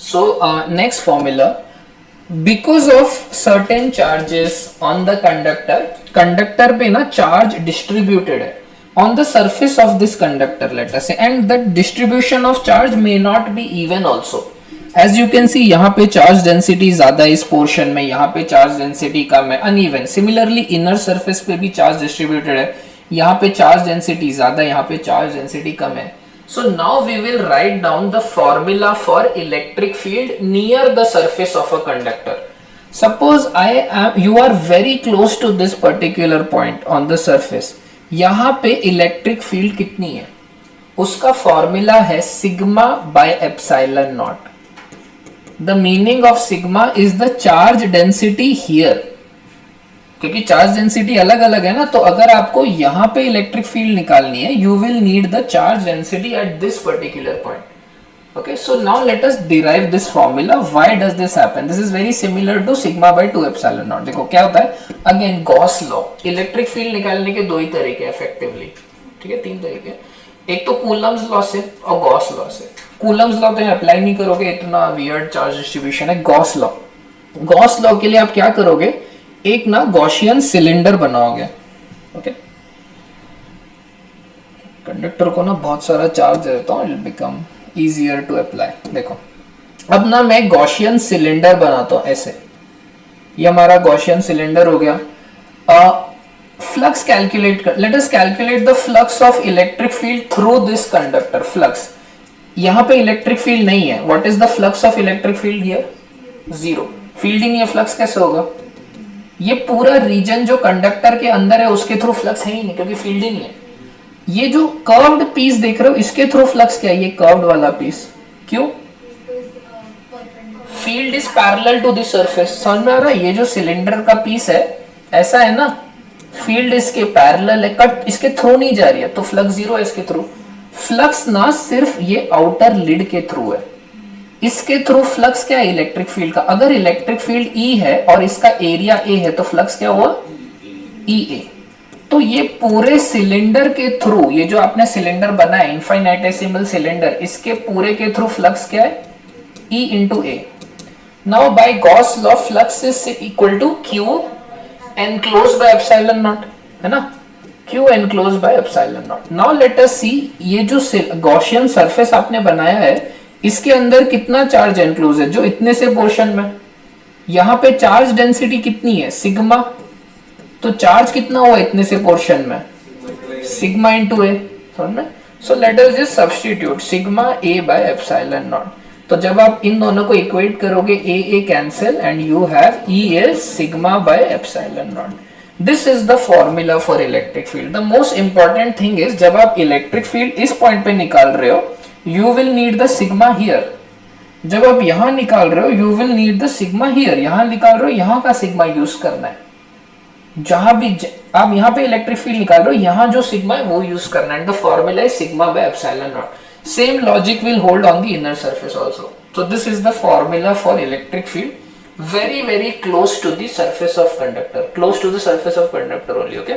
So next formula, because of certain charges on the conductor पे ना charge distributed है on the surface of this conductor, let us say, and that distribution of charge may not be even also. As you can see, यहाँ पे charge density ज़्यादा इस portion में, यहाँ पे charge density कम है, uneven. Similarly inner surface पे भी charge distributed है, यहाँ पे charge density ज़्यादा, यहाँ पे charge density कम है. So now we will write down the formula for electric field near the surface of a conductor. Suppose you are very close to this particular point on the surface. यहाँ पे electric field कितनी है, उसका formula है sigma by epsilon not. The meaning of sigma is the charge density here, क्योंकि charge density अलग अलग है ना, तो अगर आपको यहाँ पे इलेक्ट्रिक फील्ड निकालनी है, you will need the charge density at this particular point. Okay, so now let us derive this formula. Why does this happen? This is very similar to sigma by 2 epsilon naught. देखो क्या होता है, again Gauss law. Electric field निकालने के दो ही तरीके effectively, ठीक है, तीन तरीके. एक तो कूलम्स लॉ से और गॉस लॉ से. कूलम्स लॉ तो अप्लाई नहीं करोगे, इतना वियर्ड चार्ज डिस्ट्रीब्यूशन है. गॉस लॉ के लिए आप क्या करोगे, एक ना गॉसियन सिलेंडर बनाओगे. ओके, कंडक्टर को ना बहुत सारा चार्ज दे देता हूँ, it become easier to apply. देखो अब ना मैं गॉसियन सिलेंडर बनाता हूं ऐसे, ये हमारा गॉसियन सिलेंडर हो गया. फ्लक्स कैलकुलेट कर, let us calculate the flux of electric field through this conductor. Flux, यहाँ पे इलेक्ट्रिक फील्ड नहीं है. What is the flux of electric field here? Zero. Field ही नहीं है, फ्लक्स कैसे होगा? ये पूरा रीजन जो कंडक्टर के अंदर है उसके थ्रू फ्लक्स है ही नहीं, क्योंकि फील्ड ही नहीं है. ये जो कर्व्ड पीस देख रहे हो, इसके थ्रू फ्लक्स क्या है? ये कर्व्ड वाला पीस. क्यों? Field is parallel to the surface. समझ में आ रहा है? ये जो सिलेंडर का पीस है ऐसा है ना, फील्ड इसके पैरेलल है, कट इसके थ्रू नहीं जा रही है, तो फ्लक्स जीरो है इसके थ्रू. फ्लक्स ना सिर्फ ये आउटर लिड के थ्रू है, इसके थ्रू फ्लक्स क्या है? इलेक्ट्रिक फील्ड का. अगर इलेक्ट्रिक फील्ड ई है और इसका एरिया ए है, तो फ्लक्स क्या हुआ? ई ए. तो ये पूरे सिलेंडर के थ्रू, ये जो आपने सिलेंडर बना है इनफाइनाइटेसिमल सिलेंडर, इसके पूरे के थ्रू फ्लक्स क्या है? E into A. Now by Gauss law flux is equal to Q enclosed by epsilon naught, है ना? Q enclosed by epsilon naught. Now let us see, ये जो गॉसियन सरफेस आपने बनाया है, इसके अंदर कितना चार्ज एनक्लोज है? जो इतने से पोर्शन में, यहाँ पे चार्ज डेंसिटी कितनी है? सिग्मा. तो चार्ज कितना हुआ इतने से पोर्शन में? Sigma into A. समझ में? So let us just substitute sigma A by epsilon naught. तो जब आप इन दोनों को इक्वेट करोगे, A cancel and you have E is sigma by epsilon naught. This is the formula for electric field. The most important thing is, जब आप electric field इस पॉइंट पे निकाल रहे हो, you will need the sigma here. जब आप यहां निकाल रहे हो, you will need the sigma here. यहां निकाल रहे हो, यहां का सिग्मा यूज करना है. जहां भी आप यहाँ पे इलेक्ट्रिक फील्ड निकाल रहे हो, यहाँ जो सिग्मा है वो यूज करना है. The formula is sigma by epsilon not. Same logic will hold on the inner surface also. So this is the formula for electric field, very very close to the surface of conductor, close to the surface of conductor only. Okay.